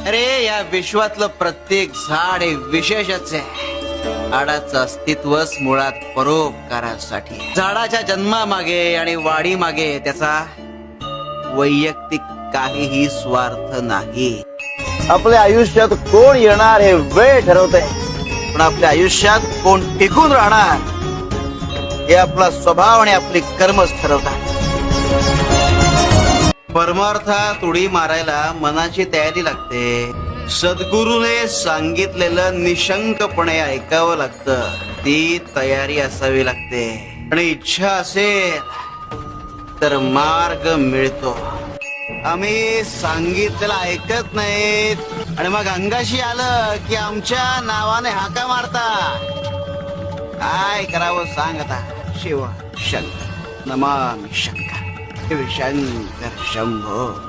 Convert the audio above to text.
अरे या विश्वातलं प्रत्येक झाड हे विशेषच आहे. झाडाचं अस्तित्वच मुळात परोपकारासाठी. झाडाच्या जन्मामागे आणि वाढी मागे त्याचा वैयक्तिक काहीही स्वार्थ नाही. आपल्या आयुष्यात कोण येणार हे वेळ ठरवते, पण आपल्या आयुष्यात कोण टिकून राहणार हे आपला स्वभाव आणि आपली कर्मच ठरवतात. परमार्थात उडी मारायला मनाची तयारी लागते. सद्गुरूने सांगितलेलं निशंकपणे ऐकावं लागतं. ती तयारी असावी लागते आणि इच्छा असेल तर मार्ग मिळतो. आम्ही सांगितलेलं ऐकत नाहीत आणि मग अंगाशी आलं की आमच्या नावाने हाका मारता. काय करावं सांग आता. शिव शंकर नमामि शंकर शिव शंकर शंभो.